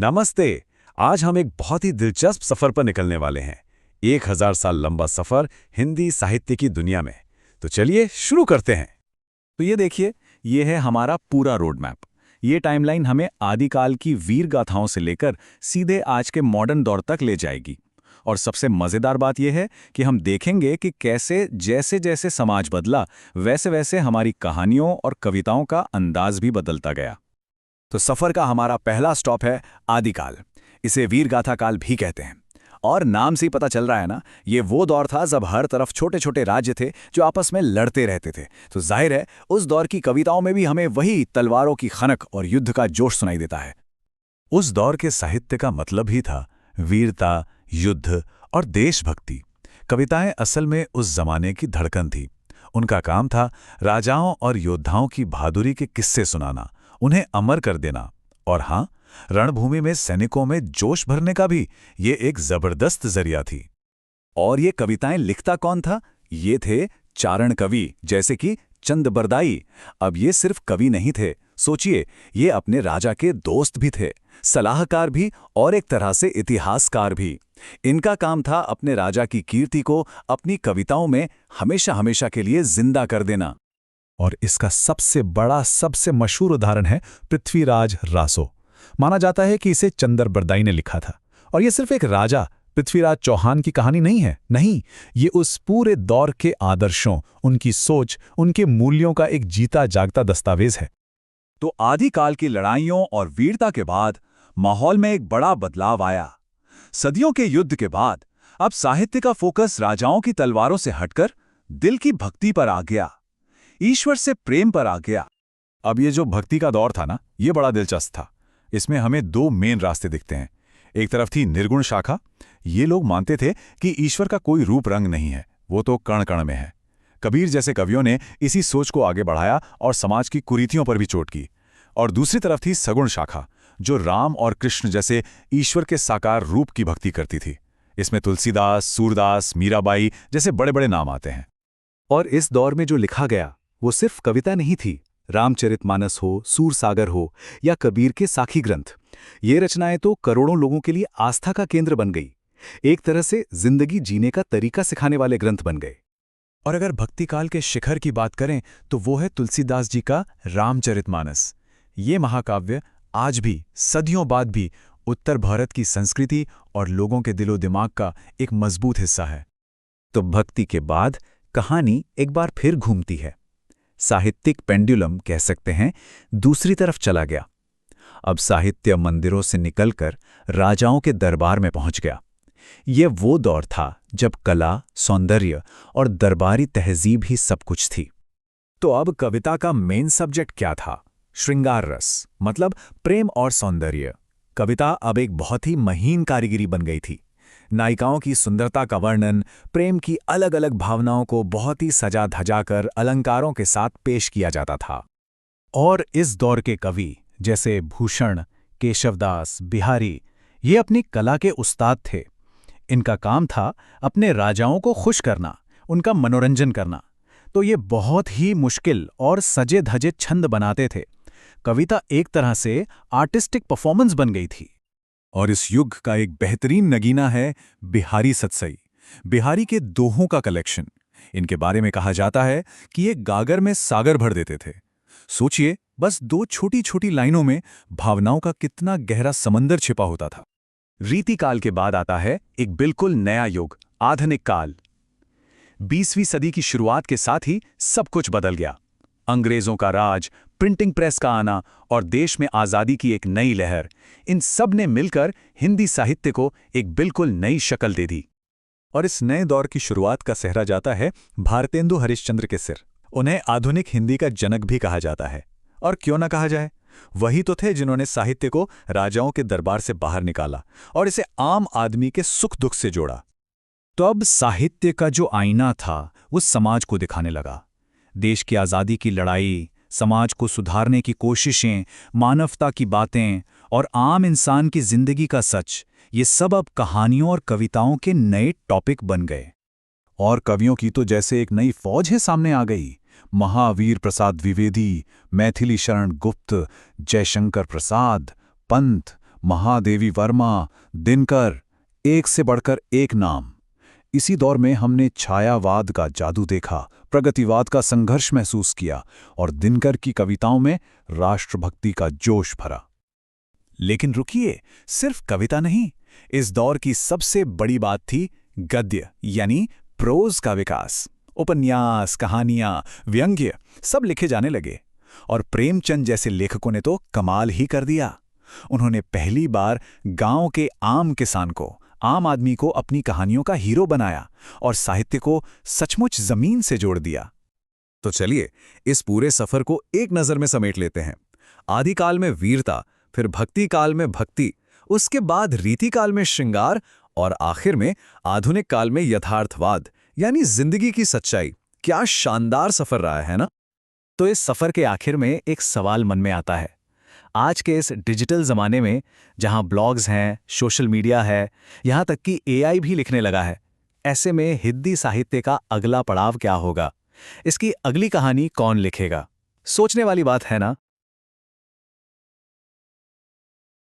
नमस्ते। आज हम एक बहुत ही दिलचस्प सफर पर निकलने वाले हैं। 1000 साल लंबा सफर हिंदी साहित्य की दुनिया में। तो चलिए शुरू करते हैं। तो ये देखिए, ये है हमारा पूरा रोड मैप। ये टाइमलाइन हमें आदिकाल की वीर गाथाओं से लेकर सीधे आज के मॉडर्न दौर तक ले जाएगी। और सबसे मज़ेदार बात यह है कि हम देखेंगे कि कैसे जैसे जैसे समाज बदला, वैसे वैसे हमारी कहानियों और कविताओं का अंदाज भी बदलता गया। तो सफ़र का हमारा पहला स्टॉप है आदिकाल। इसे वीर गाथा काल भी कहते हैं। और नाम से ही पता चल रहा है ना, ये वो दौर था जब हर तरफ छोटे छोटे राज्य थे जो आपस में लड़ते रहते थे। तो जाहिर है उस दौर की कविताओं में भी हमें वही तलवारों की खनक और युद्ध का जोश सुनाई देता है। उस दौर के साहित्य का मतलब ही था वीरता, युद्ध और देशभक्ति। कविताएं असल में उस जमाने की धड़कन थी। उनका काम था राजाओं और योद्धाओं की बहादुरी के किस्से सुनाना, उन्हें अमर कर देना। और हाँ, रणभूमि में सैनिकों में जोश भरने का भी ये एक जबरदस्त जरिया थी। और ये कविताएं लिखता कौन था? ये थे चारण कवि, जैसे कि चंद बरदाई। अब ये सिर्फ कवि नहीं थे, सोचिए, ये अपने राजा के दोस्त भी थे, सलाहकार भी और एक तरह से इतिहासकार भी। इनका काम था अपने राजा की कीर्ति को अपनी कविताओं में हमेशा हमेशा के लिए जिंदा कर देना। और इसका सबसे बड़ा, सबसे मशहूर उदाहरण है पृथ्वीराज रासो। माना जाता है कि इसे चंदर बरदाई ने लिखा था। और यह सिर्फ एक राजा पृथ्वीराज चौहान की कहानी नहीं है, नहीं, ये उस पूरे दौर के आदर्शों, उनकी सोच, उनके मूल्यों का एक जीता जागता दस्तावेज है। तो आदिकाल की लड़ाइयों और वीरता के बाद माहौल में एक बड़ा बदलाव आया। सदियों के युद्ध के बाद अब साहित्य का फोकस राजाओं की तलवारों से हटकर दिल की भक्ति पर आ गया, ईश्वर से प्रेम पर आ गया। अब ये जो भक्ति का दौर था ना, ये बड़ा दिलचस्प था। इसमें हमें दो मेन रास्ते दिखते हैं। एक तरफ थी निर्गुण शाखा। ये लोग मानते थे कि ईश्वर का कोई रूप रंग नहीं है, वो तो कण कण में है। कबीर जैसे कवियों ने इसी सोच को आगे बढ़ाया और समाज की कुरीतियों पर भी चोट की। और दूसरी तरफ थी सगुण शाखा, जो राम और कृष्ण जैसे ईश्वर के साकार रूप की भक्ति करती थी। इसमें तुलसीदास, सूरदास, मीराबाई जैसे बड़े बड़े नाम आते हैं। और इस दौर में जो लिखा गया वो सिर्फ कविता नहीं थी। रामचरितमानस हो, सूरसागर हो या कबीर के साखी ग्रंथ, ये रचनाएं तो करोड़ों लोगों के लिए आस्था का केंद्र बन गई। एक तरह से जिंदगी जीने का तरीका सिखाने वाले ग्रंथ बन गए। और अगर भक्तिकाल के शिखर की बात करें तो वो है तुलसीदास जी का रामचरितमानस। ये महाकाव्य आज भी, सदियों बाद भी, उत्तर भारत की संस्कृति और लोगों के दिलो दिमाग का एक मजबूत हिस्सा है। तो भक्ति के बाद कहानी एक बार फिर घूमती है। साहित्यिक पेंडुलम कह सकते हैं, दूसरी तरफ चला गया। अब साहित्य मंदिरों से निकलकर राजाओं के दरबार में पहुंच गया। ये वो दौर था जब कला, सौंदर्य और दरबारी तहजीब ही सब कुछ थी। तो अब कविता का मेन सब्जेक्ट क्या था? श्रृंगार रस, मतलब प्रेम और सौंदर्य। कविता अब एक बहुत ही महीन कारीगरी बन गई थी। नायिकाओं की सुंदरता का वर्णन, प्रेम की अलग अलग भावनाओं को बहुत ही सजा धजा कर अलंकारों के साथ पेश किया जाता था। और इस दौर के कवि जैसे भूषण, केशवदास, बिहारी, ये अपनी कला के उस्ताद थे। इनका काम था अपने राजाओं को खुश करना, उनका मनोरंजन करना। तो ये बहुत ही मुश्किल और सजे धजे छंद बनाते थे। कविता एक तरह से आर्टिस्टिक परफॉर्मेंस बन गई थी। और इस युग का एक बेहतरीन नगीना है बिहारी सतसई, बिहारी के दोहों का कलेक्शन। इनके बारे में कहा जाता है कि ये गागर में सागर भर देते थे। सोचिए, बस दो छोटी छोटी लाइनों में भावनाओं का कितना गहरा समंदर छिपा होता था। रीतिकाल के बाद आता है एक बिल्कुल नया युग, आधुनिक काल। 20वीं सदी की शुरुआत के साथ ही सब कुछ बदल गया। अंग्रेजों का राज, प्रिंटिंग प्रेस का आना और देश में आज़ादी की एक नई लहर, इन सब ने मिलकर हिंदी साहित्य को एक बिल्कुल नई शक्ल दे दी। और इस नए दौर की शुरुआत का सेहरा जाता है भारतेंदु हरिश्चंद्र के सिर। उन्हें आधुनिक हिंदी का जनक भी कहा जाता है। और क्यों ना कहा जाए, वही तो थे जिन्होंने साहित्य को राजाओं के दरबार से बाहर निकाला और इसे आम आदमी के सुख दुख से जोड़ा। तो अब साहित्य का जो आईना था वो समाज को दिखाने लगा। देश की आज़ादी की लड़ाई, समाज को सुधारने की कोशिशें, मानवता की बातें और आम इंसान की जिंदगी का सच, ये सब अब कहानियों और कविताओं के नए टॉपिक बन गए। और कवियों की तो जैसे एक नई फौज है सामने आ गई। महावीर प्रसाद द्विवेदी, मैथिली शरण गुप्त, जयशंकर प्रसाद, पंत, महादेवी वर्मा, दिनकर, एक से बढ़कर एक नाम। इसी दौर में हमने छायावाद का जादू देखा, प्रगतिवाद का संघर्ष महसूस किया और दिनकर की कविताओं में राष्ट्रभक्ति का जोश भरा। लेकिन रुकिए, सिर्फ कविता नहीं, इस दौर की सबसे बड़ी बात थी गद्य यानी प्रोज का विकास। उपन्यास, कहानियां, व्यंग्य सब लिखे जाने लगे और प्रेमचंद जैसे लेखकों ने तो कमाल ही कर दिया। उन्होंने पहली बार गांव के आम किसान को, आम आदमी को अपनी कहानियों का हीरो बनाया और साहित्य को सचमुच जमीन से जोड़ दिया। तो चलिए इस पूरे सफर को एक नजर में समेट लेते हैं। आदिकाल में वीरता, फिर भक्ति काल में भक्ति, उसके बाद रीतिकाल में श्रृंगार और आखिर में आधुनिक काल में यथार्थवाद यानी जिंदगी की सच्चाई। क्या शानदार सफर रहा है ना? तो इस सफर के आखिर में एक सवाल मन में आता है। आज के इस डिजिटल जमाने में जहां ब्लॉग्स हैं, सोशल मीडिया है, यहां तक कि एआई भी लिखने लगा है, ऐसे में हिंदी साहित्य का अगला पड़ाव क्या होगा? इसकी अगली कहानी कौन लिखेगा? सोचने वाली बात है ना?